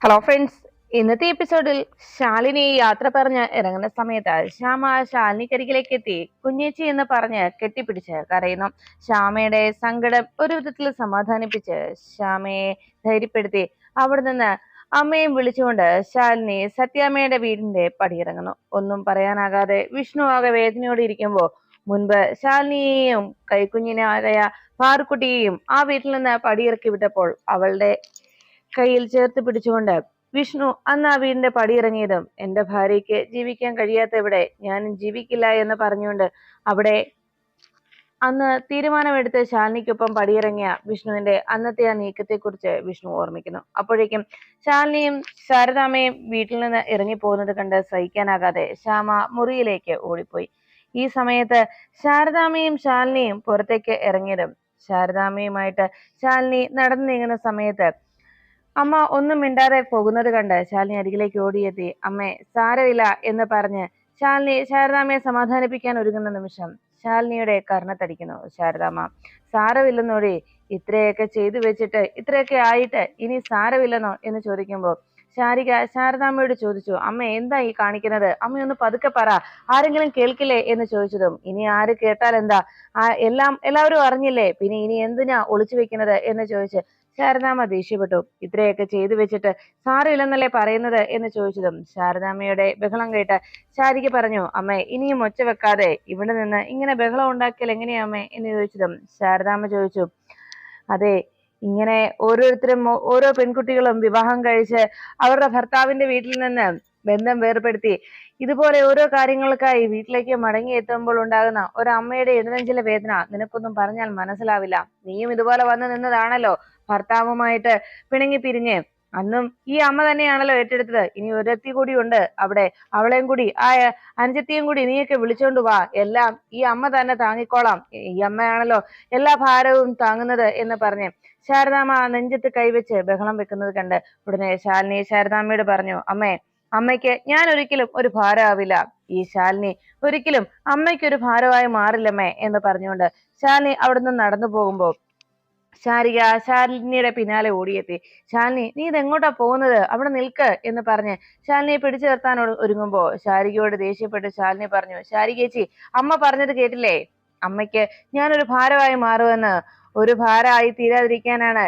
Hello friends, ഇന്നത്തെ എപ്പിസോഡിൽ ശാലിനി യാത്ര പറഞ്ഞ് ഇറങ്ങുന്ന സമയത്ത് ശ്യാമ ശാലിനിക്കരികിലേക്ക് എത്തി കുഞ്ഞേച്ചി എന്ന് പറഞ്ഞ് കെട്ടിപ്പിടിച്ച് കരയുന്നു. ശ്യാമയുടെ സങ്കടം ഒരു വിധത്തിൽ സമാധാനിപ്പിച്ച് ശ്യാമയെ ധൈര്യപ്പെടുത്തി അവിടെ നിന്ന് അമ്മയും വിളിച്ചുകൊണ്ട് ശാലിനി സത്യാമ്മയുടെ വീടിന്റെ പടിയിറങ്ങുന്നു. ഒന്നും പറയാനാകാതെ വിഷ്ണു ആകെ വേദനയോടെ ഇരിക്കുമ്പോൾ മുൻപ് ശാലിനിയെയും കൈക്കുഞ്ഞിനായ പാറുക്കുട്ടിയെയും ആ വീട്ടിൽ നിന്ന് പടിയിറക്കി വിട്ടപ്പോൾ അവളുടെ കയ്യിൽ ചേർത്ത് പിടിച്ചുകൊണ്ട് വിഷ്ണു അന്ന് ആ വീടിന്റെ പടിയിറങ്ങിയതും എന്റെ ഭാര്യയ്ക്ക് ജീവിക്കാൻ കഴിയാത്ത ഇവിടെ ഞാൻ ജീവിക്കില്ല എന്ന് പറഞ്ഞുകൊണ്ട് അവിടെ അന്ന് തീരുമാനമെടുത്ത് ശാലിനിക്കൊപ്പം പടിയിറങ്ങിയ വിഷ്ണുവിന്റെ അന്നത്തെ ആ നീക്കത്തെക്കുറിച്ച് വിഷ്ണു ഓർമ്മിക്കുന്നു. അപ്പോഴേക്കും ശാലിനിയും ശാരദാമ്മയും വീട്ടിൽ നിന്ന് ഇറങ്ങി പോകുന്നത് കണ്ട് സഹിക്കാനാകാതെ ശ്യാമ മുറിയിലേക്ക് ഓടിപ്പോയി. ഈ സമയത്ത് ശാരദാമ്മയും ശാലിനിയും പുറത്തേക്ക് ഇറങ്ങിയതും ശാരദാമ്മയുമായിട്ട് ശാലിനി നടന്നു നീങ്ങുന്ന സമയത്ത് അമ്മ ഒന്നും മിണ്ടാതെ പോകുന്നത് കണ്ട് ശാലിനി അരികിലേക്ക് ഓടിയെത്തി അമ്മേ സാരമില്ല എന്ന് പറഞ്ഞ് ശാലിനി ശാരദാമ്മയെ സമാധാനിപ്പിക്കാൻ ഒരുങ്ങുന്ന നിമിഷം ശാലിനിയുടെ കർണത്തടിക്കുന്നു ശാരദാമ്മ. സാരമില്ലെന്നോടി, ഇത്രയൊക്കെ ചെയ്തു വെച്ചിട്ട് ഇത്രയൊക്കെ ആയിട്ട് ഇനി സാരമില്ലെന്നോ എന്ന് ചോദിക്കുമ്പോൾ ശാരദാമ്മയോട് ചോദിച്ചു, അമ്മ എന്താ ഈ കാണിക്കുന്നത്? അമ്മയൊന്ന് പതുക്കെ പറ, ആരെങ്കിലും കേൾക്കില്ലേ എന്ന് ചോദിച്ചതും ഇനി ആര് കേട്ടാൽ എന്താ, എല്ലാവരും അറിഞ്ഞില്ലേ, പിന്നെ ഇനി എന്തിനാ ഒളിച്ചു വെക്കുന്നത് എന്ന് ചോദിച്ച് ശാരദാമ്മ ദേഷ്യപ്പെട്ടു. ഇത്രയൊക്കെ ചെയ്തു വെച്ചിട്ട് സാരമില്ലെന്നല്ലേ പറയുന്നത് എന്ന് ചോദിച്ചതും ശാരദാമ്മയുടെ ബഹളം കേട്ട് ശാരിക പറഞ്ഞു, അമ്മേ ഇനിയും ഒച്ച വെക്കാതെ ഇവിടെ നിന്ന് ഇങ്ങനെ ബഹളം ഉണ്ടാക്കിയാൽ എങ്ങനെയാ അമ്മേ എന്ന് ചോദിച്ചതും ശാരദാമ്മ ചോദിച്ചു, അതെ, ഇങ്ങനെ ഓരോരുത്തരും ഓരോ പെൺകുട്ടികളും വിവാഹം കഴിച്ച് അവരുടെ ഭർത്താവിന്റെ വീട്ടിൽ നിന്ന് ബന്ധം വേർപെടുത്തി ഇതുപോലെ ഓരോ കാര്യങ്ങൾക്കായി വീട്ടിലേക്ക് മടങ്ങി എത്തുമ്പോൾ ഉണ്ടാകുന്ന ഒരമ്മയുടെ എതിനെഞ്ചിലെ വേദന നിനക്കൊന്നും പറഞ്ഞാൽ മനസ്സിലാവില്ല. നീയും ഇതുപോലെ വന്നു നിന്നതാണല്ലോ ഭർത്താവുമായിട്ട് പിണങ്ങി പിരിഞ്ഞ്. അന്നും ഈ അമ്മ തന്നെയാണല്ലോ ഏറ്റെടുത്തത്. ഇനി ഒരത്തി കൂടി ഉണ്ട് അവിടെ, അവളെയും കൂടി ആ അനുജത്തിയും കൂടി നീയൊക്കെ വിളിച്ചോണ്ട് വാ, എല്ലാം ഈ അമ്മ തന്നെ താങ്ങിക്കോളാം, ഈ അമ്മയാണല്ലോ എല്ലാ ഭാരവും താങ്ങുന്നത് എന്ന് പറഞ്ഞ് ശാരദാമ്മ നെഞ്ചത്ത് കൈവച്ച് ബഹളം വെക്കുന്നത് കണ്ട് ഉടനെ ശാലിനി ശാരദാമ്മയോട് പറഞ്ഞു, അമ്മയ്ക്ക് ഞാൻ ഒരിക്കലും ഒരു ഭാരമാവില്ല, ഈ ശാലിനി ഒരിക്കലും അമ്മയ്ക്കൊരു ഭാരമായി മാറില്ലമ്മേ എന്ന് പറഞ്ഞുകൊണ്ട് ശാലിനി അവിടുന്ന് നടന്നു പോകുമ്പോൾ ശാലിനിയുടെ പിന്നാലെ ഓടിയെത്തി. ശാലിനി, നീ ഇതെങ്ങോട്ടാ പോകുന്നത്? അവിടെ നിൽക്ക് എന്ന് പറഞ്ഞ് ശാലിനിയെ പിടിച്ചു നിർത്താൻ ഒരുങ്ങുമ്പോ ശാരികയോട് ദേഷ്യപ്പെട്ട് ശാലിനി പറഞ്ഞു, ശാരികേച്ചി, അമ്മ പറഞ്ഞത് കേട്ടില്ലേ? അമ്മയ്ക്ക് ഞാനൊരു ഭാരമായി മാറുമെന്ന്. ഒരു ഭാരമായി തീരാതിരിക്കാനാണ്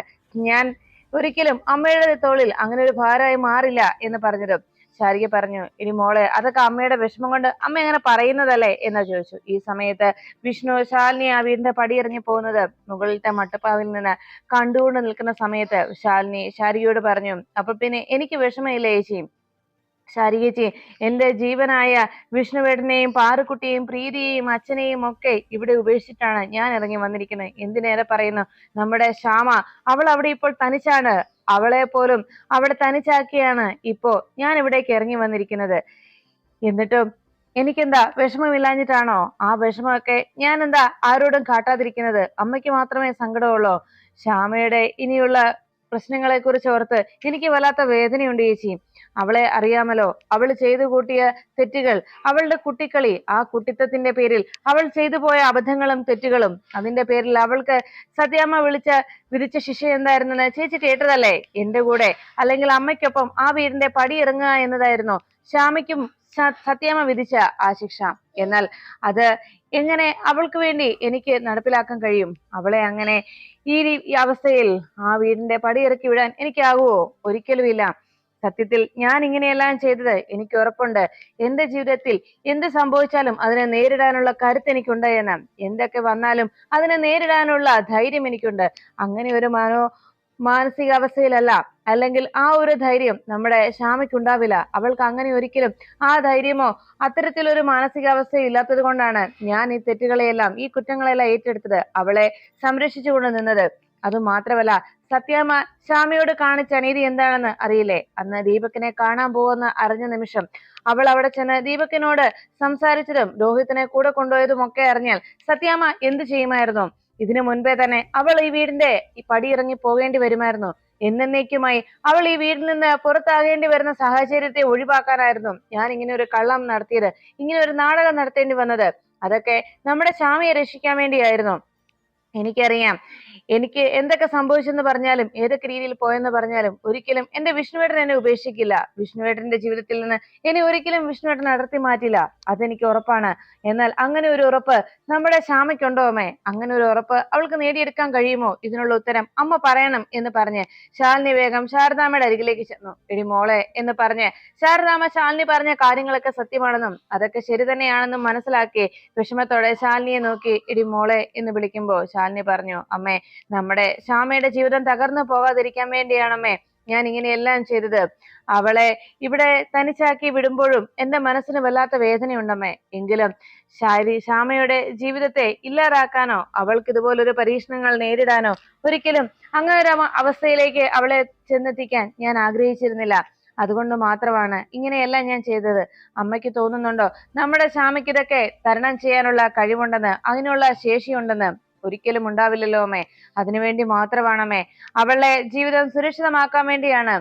ഞാൻ ഒരിക്കലും അമ്മയുടെ തോളിൽ അങ്ങനെ ഒരു ഭാരമായി മാറില്ല എന്ന് പറഞ്ഞത്. ശാരിക പറഞ്ഞു, ഇനി മോളെ അതൊക്കെ അമ്മയുടെ വിഷമം കൊണ്ട് അമ്മ അങ്ങനെ പറയുന്നതല്ലേ എന്ന് ചോദിച്ചു. ഈ സമയത്ത് വിഷ്ണു ശാലിനി ആ വീടിന്റെ പടിയിറങ്ങി പോകുന്നത് മുകളിലത്തെ മട്ടപ്പാവിൽ നിന്ന് കണ്ടുകൊണ്ട് നിൽക്കുന്ന സമയത്ത് ശാലിനി ശാരികയോട് പറഞ്ഞു, അപ്പൊ പിന്നെ എനിക്ക് വിഷമമില്ല ചേച്ചി. ശാരികേച്ചി, എന്റെ ജീവനായ വിഷ്ണുവേട്ടനെയും പാറുക്കുട്ടിയെയും പ്രീതിയെയും അച്ഛനെയും ഒക്കെ ഇവിടെ ഉപേക്ഷിച്ചിട്ടാണ് ഞാൻ ഇറങ്ങി വന്നിരിക്കുന്നത്. എന്തിനേറെ പറയുന്നു, നമ്മുടെ ശ്യാമ, അവൾ അവിടെ ഇപ്പോൾ തനിച്ചാണ്. അവളെ പോലും അവിടെ തനിച്ചാക്കിയാണ് ഇപ്പോ ഞാൻ ഇവിടേക്ക് ഇറങ്ങി വന്നിരിക്കുന്നത്. എന്നിട്ടും എനിക്കെന്താ വിഷമമില്ലാഞ്ഞിട്ടാണോ? ആ വിഷമമൊക്കെ ഞാൻ എന്താ ആരോടും കാട്ടാതിരിക്കുന്നത്? അമ്മയ്ക്ക് മാത്രമേ സങ്കടമുള്ളൂ. ശ്യാമയുടെ ഇനിയുള്ള പ്രശ്നങ്ങളെ കുറിച്ച് ഓർത്ത് എനിക്ക് വല്ലാത്ത വേദനയുണ്ട് ചേച്ചി. അവളെ അറിയാമല്ലോ, അവൾ ചെയ്തു കൂട്ടിയ തെറ്റുകൾ, അവളുടെ കുട്ടിക്കളി, ആ കുട്ടിത്തത്തിന്റെ പേരിൽ അവൾ ചെയ്തു പോയ അബദ്ധങ്ങളും തെറ്റുകളും, അതിന്റെ പേരിൽ അവൾക്ക് സത്യാമ്മ വിധിച്ച ശിക്ഷ എന്തായിരുന്നെന്ന് ചേച്ചി കേട്ടതല്ലേ? എന്റെ കൂടെ അല്ലെങ്കിൽ അമ്മയ്ക്കൊപ്പം ആ വീടിന്റെ പടി ഇറങ്ങുക എന്നതായിരുന്നു ശ്യാമയ്ക്കും സത്യാമ്മ വിധിച്ച ആ ശിക്ഷ. എന്നാൽ അത് എങ്ങനെ അവൾക്ക് വേണ്ടി എനിക്ക് നടപ്പിലാക്കാൻ കഴിയും? അവളെ അങ്ങനെ ഈ അവസ്ഥയിൽ ആ വീടിന്റെ പടി ഇറക്കി വിടാൻ എനിക്കാകുവോ? ഒരിക്കലുമില്ല. സത്യത്തിൽ ഞാൻ ഇങ്ങനെയെല്ലാം ചെയ്തത് എനിക്ക് ഉറപ്പുണ്ട്, എന്റെ ജീവിതത്തിൽ എന്ത് സംഭവിച്ചാലും അതിനെ നേരിടാനുള്ള കരുത്ത് എനിക്കുണ്ട് എന്ന്. എന്തൊക്കെ വന്നാലും അതിനെ നേരിടാനുള്ള ധൈര്യം എനിക്കുണ്ട്. അങ്ങനെ ഒരു മാനസികാവസ്ഥയിലല്ല, അല്ലെങ്കിൽ ആ ഒരു ധൈര്യം നമ്മുടെ ശ്യാമയ്ക്കുണ്ടാവില്ല. അവൾക്ക് അങ്ങനെ ഒരിക്കലും ആ ധൈര്യമോ അത്തരത്തിലൊരു മാനസികാവസ്ഥയോ ഇല്ലാത്തത് കൊണ്ടാണ് ഞാൻ ഈ തെറ്റുകളെയെല്ലാം ഈ കുറ്റങ്ങളെല്ലാം ഏറ്റെടുത്തത്, അവളെ സംരക്ഷിച്ചുകൊണ്ട് നിന്നത്. അതുമാത്രമല്ല, സത്യാമ്മ ശ്യാമയോട് കാണിച്ച അനീതി എന്താണെന്ന് അറിയില്ലേ? അന്ന് ദീപകിനെ കാണാൻ പോകുന്ന അറിഞ്ഞ നിമിഷം അവൾ അവിടെ ചെന്ന് ദീപകിനോട് സംസാരിച്ചതും രോഹിത്തിനെ കൂടെ കൊണ്ടുപോയതും ഒക്കെ അറിഞ്ഞാൽ സത്യാമ്മ എന്ത് ചെയ്യുമായിരുന്നു? ഇതിനു മുൻപേ തന്നെ അവൾ ഈ വീടിന്റെ പടിയിറങ്ങി പോകേണ്ടി വരുമായിരുന്നു. എന്നേക്കുമായി അവൾ ഈ വീട്ടിൽ നിന്ന് പുറത്താകേണ്ടി വരുന്ന സാഹചര്യത്തെ ഒഴിവാക്കാനായിരുന്നു ഞാൻ ഇങ്ങനെ ഒരു കള്ളം നടത്തിയത്, ഇങ്ങനെ ഒരു നാടകം നടത്തേണ്ടി വന്നത്. അതൊക്കെ നമ്മുടെ ശ്യാമയെ രക്ഷിക്കാൻ വേണ്ടിയായിരുന്നു. എനിക്കറിയാം, എനിക്ക് എന്തൊക്കെ സംഭവിച്ചെന്ന് പറഞ്ഞാലും ഏതൊക്കെ രീതിയിൽ പോയെന്ന് പറഞ്ഞാലും ഒരിക്കലും എന്റെ വിഷ്ണുവേട്ടൻ എന്നെ ഉപേക്ഷിക്കില്ല. വിഷ്ണുവേട്ടന്റെ ജീവിതത്തിൽ നിന്ന് ഇനി ഒരിക്കലും വിഷ്ണുവേട്ടൻ അടർത്തി മാറ്റില്ല. അതെനിക്ക് ഉറപ്പാണ്. എന്നാൽ അങ്ങനെ ഒരു ഉറപ്പ് നമ്മുടെ ശ്യാമയ്ക്കുണ്ടോ അമ്മേ? അങ്ങനെ ഒരു ഉറപ്പ് അവൾക്ക് നേടിയെടുക്കാൻ കഴിയുമോ? ഇതിനുള്ള ഉത്തരം അമ്മ പറയണം എന്ന് പറഞ്ഞ് ശാലിനി വേഗം ശാരദാമ്മയുടെ അരികിലേക്ക് ചെന്നു. എടി മോളെ എന്ന് പറഞ്ഞ് ശാരദാമ്മ ശാലിനി പറഞ്ഞ കാര്യങ്ങളൊക്കെ സത്യമാണെന്നും അതൊക്കെ ശരി തന്നെയാണെന്നും മനസ്സിലാക്കി വിഷമത്തോടെ ശാലിനിയെ നോക്കി എടി മോളെ എന്ന് വിളിക്കുമ്പോൾ ശാലിനി പറഞ്ഞു, അമ്മേ, നമ്മുടെ ശ്യാമയുടെ ജീവിതം തകർന്നു പോകാതിരിക്കാൻ വേണ്ടിയാണമ്മേ ഞാൻ ഇങ്ങനെയെല്ലാം ചെയ്തത്. അവളെ ഇവിടെ തനിച്ചാക്കി വിടുമ്പോഴും എന്റെ മനസ്സിന് വല്ലാത്ത വേദനയുണ്ടമ്മേ. എങ്കിലും ശ്യാമയുടെ ജീവിതത്തെ ഇല്ലാതാക്കാനോ അവൾക്ക് ഇതുപോലൊരു പരീക്ഷണങ്ങൾ നേരിടാനോ ഒരിക്കലും അങ്ങനെ ഒരു അവസ്ഥയിലേക്ക് അവളെ ചെന്നെത്തിക്കാൻ ഞാൻ ആഗ്രഹിച്ചിരുന്നില്ല. അതുകൊണ്ട് മാത്രമാണ് ഇങ്ങനെയെല്ലാം ഞാൻ ചെയ്തത്. അമ്മയ്ക്ക് തോന്നുന്നുണ്ടോ നമ്മുടെ ശ്യാമയ്ക്ക് ഇതൊക്കെ തരണം ചെയ്യാനുള്ള കഴിവുണ്ടെന്ന്, അതിനുള്ള ശേഷിയുണ്ടെന്ന്? ഒരിക്കലും ഉണ്ടാവില്ലല്ലോ അമ്മേ. അതിനുവേണ്ടി മാത്രമാണമ്മേ, അവളുടെ ജീവിതം സുരക്ഷിതമാക്കാൻ വേണ്ടിയാണ്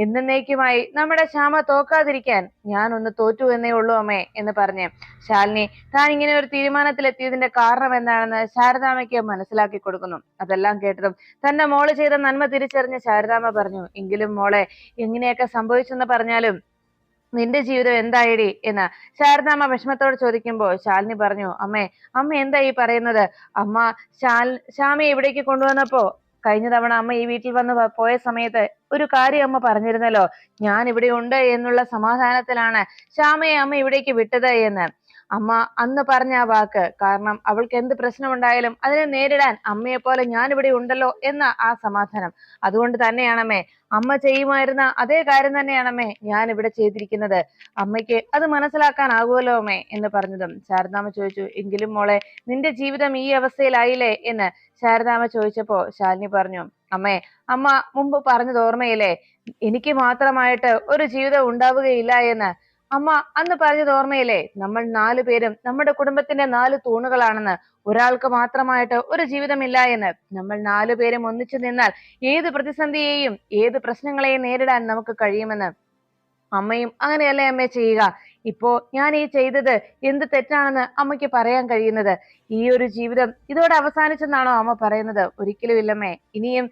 എന്നേക്കുമായി നമ്മുടെ ശ്യാമ തോക്കാതിരിക്കാൻ ഞാൻ ഒന്ന് തോറ്റു എന്നേ ഉള്ളൂ അമ്മേ എന്ന് പറഞ്ഞ് ശാലിനി താൻ ഇങ്ങനെ ഒരു തീരുമാനത്തിലെത്തിയതിന്റെ കാരണം എന്താണെന്ന് ശാരദാമ്മയ്ക്ക് മനസ്സിലാക്കി കൊടുക്കുന്നു. അതെല്ലാം കേട്ടതും തന്റെ മോള് ചെയ്ത നന്മ തിരിച്ചറിഞ്ഞ ശാരദാമ്മ പറഞ്ഞു, എങ്കിലും മോളെ, ഇങ്ങനെയൊക്കെ സംഭവിച്ചെന്ന് പറഞ്ഞാലും നിന്റെ ജീവിതം എന്തായിടി എന്ന് ശാരദാമ്മ വിഷമത്തോട് ചോദിക്കുമ്പോൾ ശാലിനി പറഞ്ഞു, അമ്മ എന്താ ഈ പറയുന്നത്? അമ്മ ശ്യാമയെ ഇവിടേക്ക് കൊണ്ടുവന്നപ്പോ കഴിഞ്ഞ തവണ അമ്മ ഈ വീട്ടിൽ വന്ന് പോയ സമയത്ത് ഒരു കാര്യം അമ്മ പറഞ്ഞിരുന്നല്ലോ, ഞാൻ ഇവിടെ ഉണ്ട് എന്നുള്ള സമാധാനത്തിലാണ് ശ്യാമയെ അമ്മ ഇവിടേക്ക് വിട്ടത് എന്ന്. അമ്മ അന്ന് പറഞ്ഞ ആ വാക്ക്, കാരണം അവൾക്ക് എന്ത് പ്രശ്നമുണ്ടായാലും അതിനെ നേരിടാൻ അമ്മയെ പോലെ ഞാൻ ഇവിടെ ഉണ്ടല്ലോ എന്ന ആ സമാധാനം, അതുകൊണ്ട് തന്നെയാണമ്മേ അമ്മ ചെയ്യുമായിരുന്ന അതേ കാര്യം തന്നെയാണമ്മേ ഞാൻ ഇവിടെ ചെയ്തിരിക്കുന്നത്. അമ്മയ്ക്ക് അത് മനസ്സിലാക്കാനാകുമല്ലോ അമ്മേ എന്ന് പറഞ്ഞതും ശാരദാമ്മ ചോദിച്ചു, എങ്കിലും മോളെ, നിന്റെ ജീവിതം ഈ അവസ്ഥയിലായില്ലേ എന്ന് ശാരദാമ്മ ചോദിച്ചപ്പോ ശാലിനി പറഞ്ഞു, അമ്മ മുമ്പ് പറഞ്ഞത് ഓർമ്മയില്ലേ, എനിക്ക് മാത്രമായിട്ട് ഒരു ജീവിതം ഉണ്ടാവുകയില്ല എന്ന്? അമ്മ അന്ന് പറഞ്ഞത് ഓർമ്മയില്ലേ, നമ്മൾ 4 പേരും നമ്മുടെ കുടുംബത്തിന്റെ 4 തൂണുകളാണെന്ന്, ഒരാൾക്ക് മാത്രമായിട്ട് ഒരു ജീവിതമില്ല എന്ന്. നമ്മൾ 4 പേരും ഒന്നിച്ചു നിന്നാൽ ഏത് പ്രതിസന്ധിയെയും ഏത് പ്രശ്നങ്ങളെയും നേരിടാൻ നമുക്ക് കഴിയുമെന്ന്. അമ്മയും അങ്ങനെയല്ലേ അമ്മേ ചെയ്യുക? ഇപ്പോ ഞാൻ ഈ ചെയ്തത് എന്ത് തെറ്റാണെന്ന് അമ്മയ്ക്ക് പറയാൻ കഴിയുന്നത്? ഈ ഒരു ജീവിതം ഇതോടെ അവസാനിച്ചെന്നാണോ അമ്മ പറയുന്നത്? ഒരിക്കലും ഇല്ലമ്മേ. ഇനിയും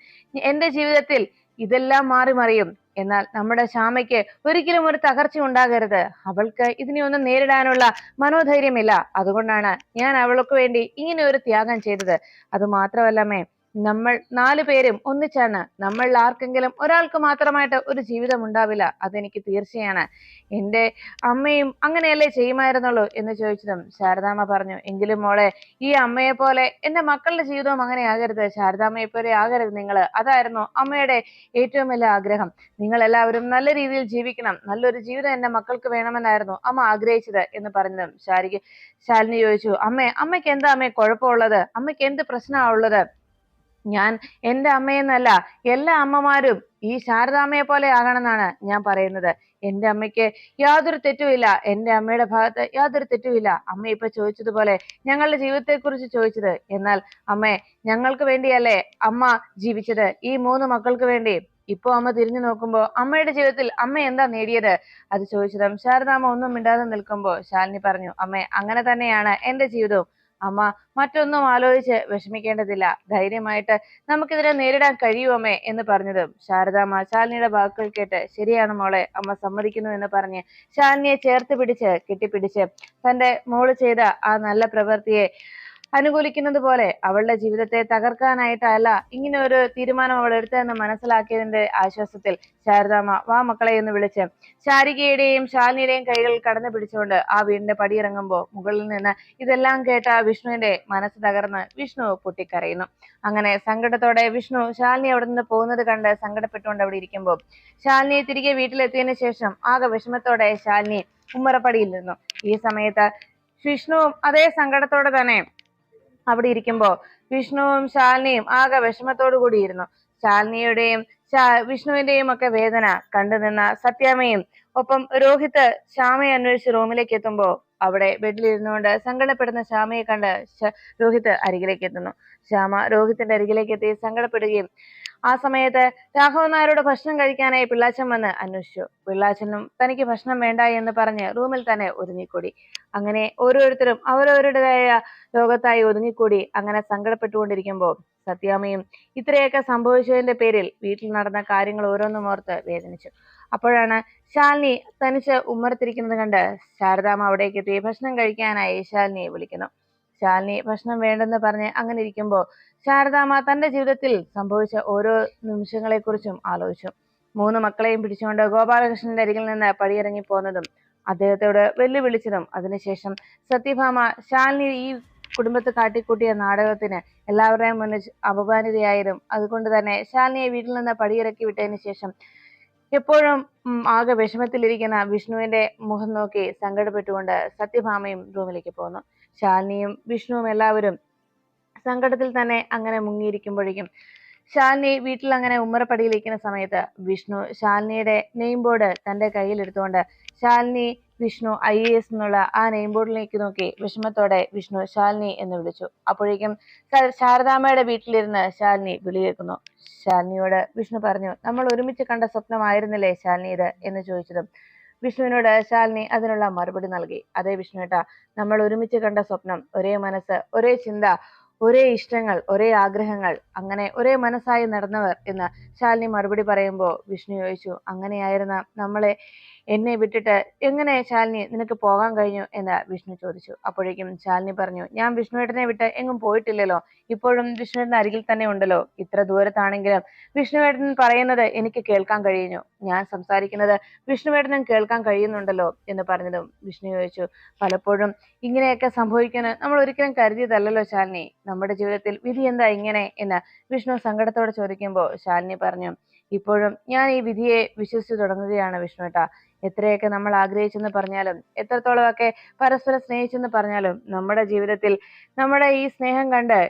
എന്റെ ജീവിതത്തിൽ ഇതെല്ലാം മാറി മറിയും. എന്നാൽ നമ്മുടെ ശ്യാമയ്ക്ക് ഒരിക്കലും ഒരു തകർച്ച ഉണ്ടാകരുത്. അവൾക്ക് ഇതിനെയൊന്നും നേരിടാനുള്ള മനോധൈര്യമില്ല. അതുകൊണ്ടാണ് ഞാൻ അവൾക്ക് വേണ്ടി ഇങ്ങനെ ഒരു ത്യാഗം ചെയ്തത്. അത് മാത്രമല്ലമ്മേ, നമ്മൾ 4 പേരും ഒന്നിച്ചാണ്. നമ്മൾ ആർക്കെങ്കിലും ഒരാൾക്ക് മാത്രമായിട്ട് ഒരു ജീവിതം ഉണ്ടാവില്ല, അതെനിക്ക് തീർച്ചയാണ്. എന്റെ അമ്മയും അങ്ങനെയല്ലേ ചെയ്യുമായിരുന്നുള്ളൂ എന്ന് ചോദിച്ചതും ശാരദാമ്മ പറഞ്ഞു, എങ്കിലും മോളെ, ഈ അമ്മയെ പോലെ എന്റെ മക്കളുടെ ജീവിതവും അങ്ങനെ ആകരുത്. ശാരദാമ്മയെ പോലെ ആകരുത് നിങ്ങള്. അതായിരുന്നു അമ്മയുടെ ഏറ്റവും വലിയ ആഗ്രഹം. നിങ്ങൾ എല്ലാവരും നല്ല രീതിയിൽ ജീവിക്കണം, നല്ലൊരു ജീവിതം എന്റെ മക്കൾക്ക് വേണമെന്നായിരുന്നു അമ്മ ആഗ്രഹിച്ചത് എന്ന് പറഞ്ഞതും ശാലിനി ചോദിച്ചു, അമ്മയ്ക്ക് എന്താ അമ്മേ കുഴപ്പമുള്ളത്? അമ്മയ്ക്ക് എന്ത് പ്രശ്നമാ ഉള്ളത്? ഞാൻ എന്റെ അമ്മയെന്നല്ല, എല്ലാ അമ്മമാരും ഈ ശാരദാമ്മയെ പോലെ ആകണമെന്നാണ് ഞാൻ പറയുന്നത്. എന്റെ അമ്മയ്ക്ക് യാതൊരു തെറ്റുമില്ല, എന്റെ അമ്മയുടെ ഭാഗത്ത് യാതൊരു തെറ്റുമില്ല. അമ്മ ഇപ്പൊ ചോദിച്ചതുപോലെ ഞങ്ങളുടെ ജീവിതത്തെ കുറിച്ച് ചോദിച്ചത്. എന്നാൽ അമ്മേ, ഞങ്ങൾക്ക് വേണ്ടിയല്ലേ അമ്മ ജീവിച്ചത്, ഈ 3 മക്കൾക്ക് വേണ്ടി. ഇപ്പൊ അമ്മ തിരിഞ്ഞു നോക്കുമ്പോ അമ്മയുടെ ജീവിതത്തിൽ അമ്മ എന്താ നേടിയത്? അത് ചോദിച്ചതും ശാരദാമ്മ ഒന്നും മിണ്ടാതെ നിൽക്കുമ്പോ ശാലിനി പറഞ്ഞു, അങ്ങനെ തന്നെയാണ് എന്റെ ജീവിതവും. അമ്മ മറ്റൊന്നും ആലോചിച്ച് വിഷമിക്കേണ്ടതില്ല. ധൈര്യമായിട്ട് നമുക്കിതിനെ നേരിടാൻ കഴിയുമേ എന്ന് പറഞ്ഞതും ശാരദാമ്മ ശാലിനിയുടെ വാക്കുകൾ കേട്ട്, ശരിയാണ് മോളെ, അമ്മ സമ്മതിക്കുന്നു എന്ന് പറഞ്ഞ് ശാലിനിയെ ചേർത്ത് പിടിച്ച് കെട്ടിപ്പിടിച്ച് തന്റെ മോള് ചെയ്ത ആ നല്ല പ്രവൃത്തിയെ അനുകൂലിക്കുന്നത് പോലെ അവളുടെ ജീവിതത്തെ തകർക്കാനായിട്ടല്ല ഇങ്ങനെ ഒരു തീരുമാനം അവൾ എടുത്തതെന്ന് മനസ്സിലാക്കിയതിന്റെ ആശ്വാസത്തിൽ ശാരദാമ്മ വാ മക്കളെ എന്ന് വിളിച്ച് ശാരികയുടെയും ശാലിനിയുടെയും കൈകൾ കടന്നു പിടിച്ചുകൊണ്ട് ആ വീടിന്റെ പടിയിറങ്ങുമ്പോൾ മുകളിൽ നിന്ന് ഇതെല്ലാം കേട്ട വിഷ്ണുവിന്റെ മനസ്സ് തകർന്ന് വിഷ്ണു പൊട്ടിക്കരയുന്നു. അങ്ങനെ സങ്കടത്തോടെ വിഷ്ണു ശാലിനി അവിടെ നിന്ന് പോകുന്നത് കണ്ട് സങ്കടപ്പെട്ടുകൊണ്ട് അവിടെ ഇരിക്കുമ്പോൾ ശാലിനിയെ തിരികെ വീട്ടിലെത്തിയതിനു ശേഷം ആകെ വിഷമത്തോടെ ശാലിനി ഉമ്മറപ്പടിയിൽ നിന്നു. ഈ സമയത്ത് വിഷ്ണുവും അതേ സങ്കടത്തോടെ തന്നെ അവിടെ ഇരിക്കുമ്പോ വിഷ്ണുവും ശാലിനിയും ആകെ വിഷമത്തോടു കൂടിയിരുന്നു. ശാലിനിയുടെയും വിഷ്ണുവിന്റെയും ഒക്കെ വേദന കണ്ടു നിന്ന സത്യാമ്മയും ഒപ്പം രോഹിത് ശ്യാമയെ അന്വേഷിച്ച് റൂമിലേക്ക് എത്തുമ്പോ അവിടെ ബെഡിലിരുന്നുകൊണ്ട് സങ്കടപ്പെടുന്ന ശ്യാമയെ കണ്ട് രോഹിത് അരികിലേക്ക് എത്തുന്നു. ശ്യാമ രോഹിത്തിന്റെ അരികിലേക്ക് എത്തി സങ്കടപ്പെടുകയും ആ സമയത്ത് രാഘവൻ നായരോട് ഭക്ഷണം കഴിക്കാനായി പിള്ളാച്ചൻ വന്ന് അന്വേഷിച്ചു. പിള്ളാച്ചനും തനിക്ക് ഭക്ഷണം വേണ്ട എന്ന് പറഞ്ഞ് റൂമിൽ തന്നെ ഒതുങ്ങിക്കൂടി. അങ്ങനെ ഓരോരുത്തരും അവരവരുടേതായ ലോകത്തായി ഒതുങ്ങിക്കൂടി അങ്ങനെ സങ്കടപ്പെട്ടുകൊണ്ടിരിക്കുമ്പോൾ സത്യാമ്മയും ഇത്രയൊക്കെ സംഭവിച്ചതിന്റെ പേരിൽ വീട്ടിൽ നടന്ന കാര്യങ്ങൾ ഓരോന്നും ഓർത്ത് വേദനിച്ചു. അപ്പോഴാണ് ശാലിനി തനിച്ച് ഉമ്മറത്തിരിക്കുന്നത് കണ്ട് ശാരദാമ്മ അവിടേക്ക് എത്തി ഭക്ഷണം കഴിക്കാനായി ശാലിനിയെ വിളിക്കുന്നു. ശാലിനി ഭക്ഷണം വേണ്ടെന്ന് പറഞ്ഞ് അങ്ങനെ ഇരിക്കുമ്പോൾ ശാരദാമ്മ തന്റെ ജീവിതത്തിൽ സംഭവിച്ച ഓരോ നിമിഷങ്ങളെക്കുറിച്ചും ആലോചിച്ചു. 3 മക്കളെയും പിടിച്ചുകൊണ്ട് ഗോപാലകൃഷ്ണന്റെ അരികിൽ നിന്ന് പടിയിറങ്ങി പോന്നതും അദ്ദേഹത്തോട് വെല്ലുവിളിച്ചതും അതിനുശേഷം സത്യഭാമ ശാലിനി ഈ കുടുംബത്ത് കാട്ടിക്കൂട്ടിയ നാടകത്തിന് എല്ലാവരുടെയും മുന്നിൽ അപമാനിതയായതും അതുകൊണ്ട് തന്നെ ശാലിനിയെ വീട്ടിൽ നിന്ന് പടിയിറക്കി വിട്ടതിന് ശേഷം എപ്പോഴും ആകെ വിഷമത്തിലിരിക്കുന്ന വിഷ്ണുവിന്റെ മുഖം നോക്കി സങ്കടപ്പെട്ടുകൊണ്ട് സത്യഭാമയും റൂമിലേക്ക് പോന്നു. ശാലിനിയും വിഷ്ണുവും എല്ലാവരും സങ്കടത്തിൽ തന്നെ അങ്ങനെ മുങ്ങിയിരിക്കുമ്പോഴേക്കും ശാലിനി വീട്ടിൽ അങ്ങനെ ഉമ്മറപ്പടിയിലിരിക്കുന്ന സമയത്ത് വിഷ്ണു ശാലിനിയുടെ നെയിം ബോർഡ് തന്റെ കയ്യിൽ എടുത്തുകൊണ്ട് ശാലിനി വിഷ്ണു IAS എന്നുള്ള ആ നെയിം ബോർഡിലേക്ക് നോക്കി വിഷമത്തോടെ വിഷ്ണു ശാലിനി എന്ന് വിളിച്ചു. അപ്പോഴേക്കും ശാരദാമ്മയുടെ വീട്ടിലിരുന്ന് ശാലിനി വിളി കേൾക്കുന്നു. ശാലിനിയോട് വിഷ്ണു പറഞ്ഞു, നമ്മൾ ഒരുമിച്ച് കണ്ട സ്വപ്നമായിരുന്നില്ലേ ശാലിനി ഇത് എന്ന് ചോദിച്ചതും വിഷ്ണുവിനോട് ശാലിനി അതിനുള്ള മറുപടി നൽകി. അതെ വിഷ്ണുവേട്ടാ, നമ്മൾ ഒരുമിച്ച് കണ്ട സ്വപ്നം, ഒരേ മനസ്സ്, ഒരേ ചിന്ത, ഒരേ ഇഷ്ടങ്ങൾ, ഒരേ ആഗ്രഹങ്ങൾ, അങ്ങനെ ഒരേ മനസ്സായി നടന്നവർ എന്ന് ശാലിനി മറുപടി പറയുമ്പോൾ വിഷ്ണു ചോദിച്ചു, അങ്ങനെയായിരുന്ന നമ്മളെ എന്നെ വിട്ടിട്ട് എങ്ങനെ ശാലിനി നിനക്ക് പോകാൻ കഴിഞ്ഞു എന്ന് വിഷ്ണു ചോദിച്ചു. അപ്പോഴേക്കും ശാലിനി പറഞ്ഞു, ഞാൻ വിഷ്ണുവേട്ടനെ വിട്ട് എങ്ങും പോയിട്ടില്ലല്ലോ, ഇപ്പോഴും വിഷ്ണുവേട്ടൻ അരികിൽ തന്നെ ഉണ്ടല്ലോ. ഇത്ര ദൂരത്താണെങ്കിലും വിഷ്ണുവേട്ടൻ പറയുന്നത് എനിക്ക് കേൾക്കാൻ കഴിയുന്നു, ഞാൻ സംസാരിക്കുന്നത് വിഷ്ണുവേട്ടനും കേൾക്കാൻ കഴിയുന്നുണ്ടല്ലോ എന്ന് പറഞ്ഞതും വിഷ്ണു ചോദിച്ചു, പലപ്പോഴും ഇങ്ങനെയൊക്കെ സംഭവിക്കുമെന്ന് നമ്മൾ ഒരിക്കലും കരുതിയതല്ലല്ലോ ശാലിനി, നമ്മുടെ ജീവിതത്തിൽ വിധി എന്താ ഇങ്ങനെ എന്ന് വിഷ്ണു സങ്കടത്തോടെ ചോദിക്കുമ്പോൾ ശാലിനി പറഞ്ഞു, ഇപ്പോഴും ഞാൻ ഈ വിധിയെ വിശ്വസിച്ചു തുടങ്ങുകയാണ് വിഷ്ണുവേട്ടാ. എത്രയൊക്കെ നമ്മൾ ആഗ്രഹിച്ചെന്ന് പറഞ്ഞാലും എത്രത്തോളമൊക്കെ പരസ്പരം സ്നേഹിച്ചെന്ന് പറഞ്ഞാലും നമ്മുടെ ജീവിതത്തിൽ നമ്മുടെ ഈ സ്നേഹം കണ്ട്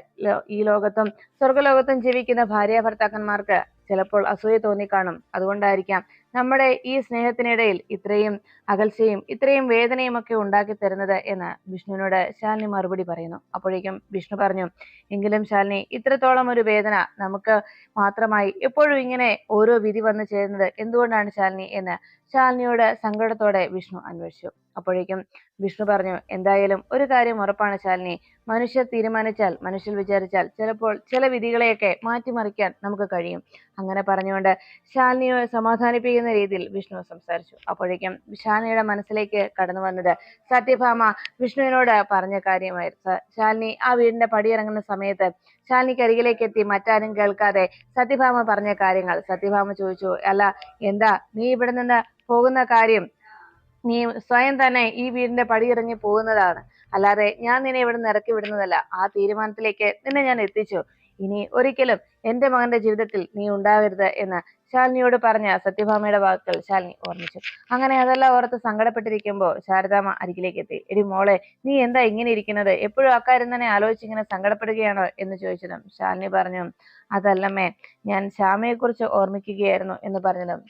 ഈ ലോകത്തും സ്വർഗലോകത്തും ജീവിക്കുന്ന ഭാര്യ ഭർത്താക്കന്മാർക്ക് ചിലപ്പോൾ അസൂയ തോന്നിക്കാണും. അതുകൊണ്ടായിരിക്കാം നമ്മുടെ ഈ സ്നേഹത്തിനിടയിൽ ഇത്രയും അകൽച്ചയും ഇത്രയും വേദനയും ഒക്കെ ഉണ്ടാക്കി തരുന്നത് എന്ന് വിഷ്ണുവിനോട് ശാലിനി മറുപടി പറയുന്നു. അപ്പോഴേക്കും വിഷ്ണു പറഞ്ഞു, എങ്കിലും ശാലിനി, ഇത്രത്തോളം ഒരു വേദന നമുക്ക് മാത്രമായി എപ്പോഴും ഇങ്ങനെ ഓരോ വിധി വന്നു ചേരുന്നത് എന്തുകൊണ്ടാണ് ശാലിനി എന്ന് ശാലിനിയോട് സങ്കടത്തോടെ വിഷ്ണു അന്വേഷിച്ചു. അപ്പോഴേക്കും വിഷ്ണു പറഞ്ഞു, എന്തായാലും ഒരു കാര്യം ഉറപ്പാണ് ശാലിനി, മനുഷ്യർ തീരുമാനിച്ചാൽ, മനുഷ്യർ വിചാരിച്ചാൽ ചിലപ്പോൾ ചില വിധികളെയൊക്കെ മാറ്റിമറിക്കാൻ നമുക്ക് കഴിയും. അങ്ങനെ പറഞ്ഞുകൊണ്ട് ശാലിനിയെ സമാധാനിപ്പിക്കുന്ന രീതിയിൽ വിഷ്ണു സംസാരിച്ചു. അപ്പോഴേക്കും ശാലിനിയുടെ മനസ്സിലേക്ക് കടന്നു വന്നത് സത്യഭാമ വിഷ്ണുവിനോട് പറഞ്ഞ കാര്യമായിരുന്നു. ശാലിനി ആ വീടിന്റെ പടിയിറങ്ങുന്ന സമയത്ത് ശാലിനിക്ക് അരികിലേക്ക് എത്തി മറ്റാരും കേൾക്കാതെ സത്യഭാമ പറഞ്ഞ കാര്യങ്ങൾ സത്യഭാമ ചോദിച്ചു, അല്ല എന്താ നീ ഇവിടെ നിന്ന് പോകുന്ന കാര്യം, നീ സ്വയം തന്നെ ഈ വീടിന്റെ പടിയിറങ്ങി പോകുന്നതാണ്, അല്ലാതെ ഞാൻ നിന്നെ ഇവിടെ നിന്ന് ഇറക്കി വിടുന്നതല്ല. ആ തീരുമാനത്തിലേക്ക് നിന്നെ ഞാൻ എത്തിച്ചു. ഇനി ഒരിക്കലും എന്റെ മകന്റെ ജീവിതത്തിൽ നീ ഉണ്ടാവരുത് എന്ന് ശാലിനിയോട് പറഞ്ഞ സത്യഭാമയുടെ വാക്കുകൾ ശാലിനി ഓർമ്മിച്ചു. അങ്ങനെ അതെല്ലാം ഓർത്ത് സങ്കടപ്പെട്ടിരിക്കുമ്പോൾ ശാരദാമ്മ അരികിലേക്ക് എത്തി. എടി മോളെ, നീ എന്താ ഇങ്ങനെ ഇരിക്കുന്നത്, എപ്പോഴും അക്കാര്യം തന്നെ ആലോചിച്ച് ഇങ്ങനെ സങ്കടപ്പെടുകയാണോ എന്ന് ചോദിച്ചതും ശാലിനി പറഞ്ഞു, അതല്ലമ്മേ, ഞാൻ ശ്യാമയെ കുറിച്ച് ഓർമ്മിക്കുകയായിരുന്നു എന്ന് പറഞ്ഞതും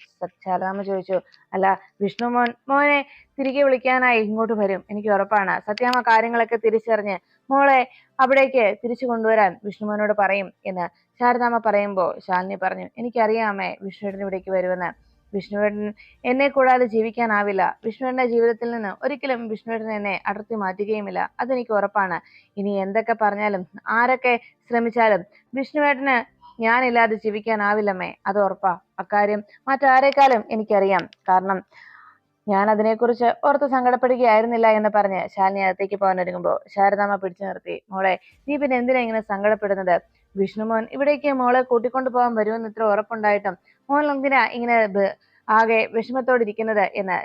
ശാരദാമ്മ ചോദിച്ചു, അല്ല വിഷ്ണു മോനെ തിരികെ വിളിക്കാനായി ഇങ്ങോട്ട് വരും, എനിക്ക് ഉറപ്പാണ്. സത്യാമ്മ കാര്യങ്ങളൊക്കെ തിരിച്ചറിഞ്ഞ് മോളെ അവിടേക്ക് തിരിച്ചു കൊണ്ടുവരാൻ വിഷ്ണുമോനോട് പറയും എന്ന് ശാരദാമ്മ പറയുമ്പോൾ ശാലിനി പറഞ്ഞു, എനിക്കറിയാമേ വിഷ്ണുവേട്ടൻ ഇവിടേക്ക് വരുമെന്ന്. വിഷ്ണുവേട്ടൻ എന്നെ കൂടാതെ ജീവിക്കാനാവില്ല. വിഷ്ണുവേട്ടന്റെ ജീവിതത്തിൽ നിന്ന് ഒരിക്കലും വിഷ്ണുവേട്ടൻ എന്നെ അടർത്തി മാറ്റുകയുമില്ല, അതെനിക്ക് ഉറപ്പാണ്. ഇനി എന്തൊക്കെ പറഞ്ഞാലും ആരൊക്കെ ശ്രമിച്ചാലും വിഷ്ണുവേട്ടന് ഞാനില്ലാതെ ജീവിക്കാനാവില്ലമ്മേ, അത് ഉറപ്പാ. അക്കാര്യം മറ്റാരേക്കാളും എനിക്കറിയാം. കാരണം ഞാൻ അതിനെക്കുറിച്ച് ഓർത്ത് സങ്കടപ്പെടുകയായിരുന്നില്ല എന്ന് പറഞ്ഞ് ശാലിനി അകത്തേക്ക് പോകാൻ ഒരുങ്ങുമ്പോൾ ശാരദാമ്മ പിടിച്ചു നിർത്തി, മോളെ നീ പിന്നെ എന്തിനാ ഇങ്ങനെ സങ്കടപ്പെടുന്നത്? വിഷ്ണുമോൻ ഇവിടേക്ക് മോളെ കൂട്ടിക്കൊണ്ടു പോകാൻ വരുമെന്ന് ഇത്ര ഉറപ്പുണ്ടായിട്ടും മോൻ എന്തിനാ ഇങ്ങനെ ആകെ വിഷമത്തോടിരിക്കുന്നത് എന്ന്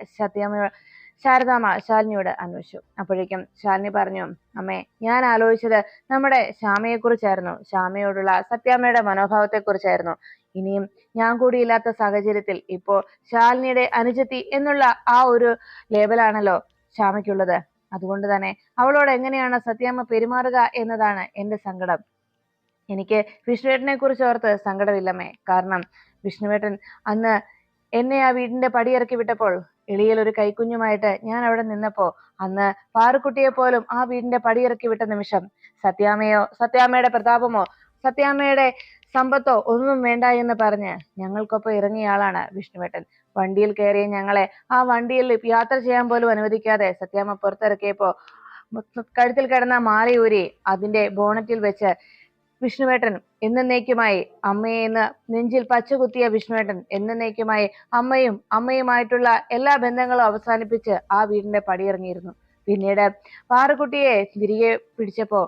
ശാരദാമ്മ ശാലിനിയോട് അന്വേഷിച്ചു. അപ്പോഴേക്കും ശാലിനി പറഞ്ഞു, അമ്മേ, ഞാൻ ആലോചിച്ചത് നമ്മുടെ ശ്യാമയെക്കുറിച്ചായിരുന്നു, ശ്യാമയോടുള്ള സത്യാമ്മയുടെ മനോഭാവത്തെക്കുറിച്ചായിരുന്നു. ഇനിയും ഞാൻ കൂടിയില്ലാത്ത സാഹചര്യത്തിൽ ഇപ്പോ ശാലിനിയുടെ അനുജത്തി എന്നുള്ള ആ ഒരു ലേബലാണല്ലോ ശ്യാമയ്ക്കുള്ളത്. അതുകൊണ്ട് തന്നെ അവളോട് എങ്ങനെയാണ് സത്യാമ്മ പെരുമാറുക എന്നതാണ് എന്റെ സങ്കടം. എനിക്ക് വിഷ്ണുവേട്ടനെ കുറിച്ച് ഓർത്ത് സങ്കടമില്ലമ്മേ. കാരണം വിഷ്ണുവേട്ടൻ അന്ന് എന്നെ ആ വീടിന്റെ പടിയിറക്കി വിട്ടപ്പോൾ എളിയിൽ ഒരു കൈക്കുഞ്ഞുമായിട്ട് ഞാൻ അവിടെ നിന്നപ്പോ അന്ന് പാറുക്കുട്ടിയെ പോലും ആ വീടിന്റെ പടിയിറക്കി വിട്ട നിമിഷം സത്യാമ്മയോ സത്യാമ്മയുടെ പ്രതാപമോ സത്യാമ്മയുടെ സമ്പത്തോ ഒന്നും വേണ്ട എന്ന് പറഞ്ഞ് ഞങ്ങൾക്കൊപ്പം ഇറങ്ങിയ ആളാണ് വിഷ്ണുവേട്ടൻ. വണ്ടിയിൽ കയറിയ ഞങ്ങളെ ആ വണ്ടിയിൽ യാത്ര ചെയ്യാൻ പോലും അനുവദിക്കാതെ സത്യാമ്മ പുറത്തിറക്കിയപ്പോ കഴുത്തിൽ കിടന്ന മാലയൂരി അതിന്റെ ബോണറ്റിൽ വെച്ച് വിഷ്ണുവേട്ടൻ എന്നേക്കുമായി അമ്മയെ എന്ന് നെഞ്ചിൽ പച്ചകുത്തിയ വിഷ്ണുവേട്ടൻ എന്നേക്കുമായി അമ്മയുമായിട്ടുള്ള എല്ലാ ബന്ധങ്ങളും അവസാനിപ്പിച്ച് ആ വീടിന്റെ പടിയിറങ്ങിയിരുന്നു. പിന്നീട് പാറുക്കുട്ടിയെ തിരികെ പിടിച്ചപ്പോ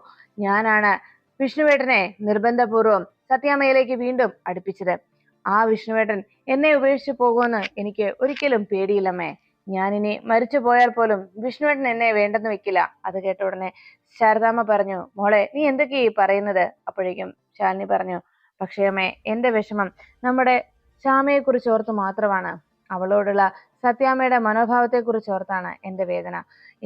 ഞാനാണ് വിഷ്ണുവേട്ടനെ നിർബന്ധപൂർവം സത്യാമ്മയിലേക്ക് വീണ്ടും അടുപ്പിച്ചത്. ആ വിഷ്ണുവേട്ടൻ എന്നെ ഉപേക്ഷിച്ചു പോകുമെന്ന് എനിക്ക് ഒരിക്കലും പേടിയില്ലമ്മേ. ഞാനിനി മരിച്ചു പോയാൽ പോലും വിഷ്ണുവേട്ടൻ എന്നെ വേണ്ടെന്ന് വെക്കില്ല. അത് കേട്ട ഉടനെ ശാരദാമ്മ പറഞ്ഞു, മോളെ നീ എന്തൊക്കെയാ ഈ പറയുന്നത്? അപ്പോഴേക്കും ശാലിനി പറഞ്ഞു, പക്ഷേ അമ്മേ, എന്റെ വിഷമം നമ്മുടെ ശ്യാമയെ കുറിച്ച് ഓർത്ത് മാത്രമാണ്. അവളോടുള്ള സത്യാമ്മയുടെ മനോഭാവത്തെ കുറിച്ച് ഓർത്താണ് എന്റെ വേദന.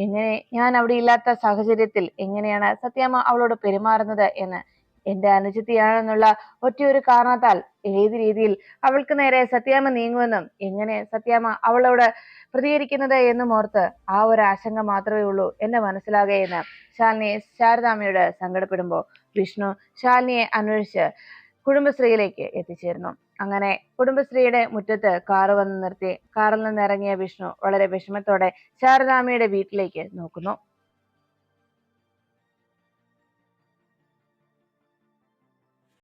എങ്ങനെ ഞാൻ അവിടെ ഇല്ലാത്ത സാഹചര്യത്തിൽ എങ്ങനെയാണ് സത്യാമ്മ അവളോട് പെരുമാറുന്നത് എന്ന്, എന്റെ അനുജത്തിയാണെന്നുള്ള ഒറ്റയൊരു കാരണത്താൽ ഏത് രീതിയിൽ അവൾക്ക് നേരെ സത്യാമ്മ നീങ്ങുമെന്നും എങ്ങനെ സത്യാമ്മ അവളോട് പ്രതികരിക്കുന്നത് എന്നും ഓർത്ത് ആ ഒരു ആശങ്ക മാത്രമേ ഉള്ളൂ എന്റെ മനസ്സിലാകെയെന്ന് ശാലിനി ശാരദാമ്മയോട് സങ്കടപ്പെടുമ്പോ വിഷ്ണു ശാലിനിയെ അന്വേഷിച്ച് കുടുംബശ്രീയിലേക്ക് എത്തിച്ചേരുന്നു. അങ്ങനെ കുടുംബശ്രീയുടെ മുറ്റത്ത് കാറ് വന്ന് നിർത്തി കാറിൽ നിന്ന് ഇറങ്ങിയ വിഷ്ണു വളരെ വിഷമത്തോടെ ശാരദാമ്മയുടെ വീട്ടിലേക്ക് നോക്കുന്നു.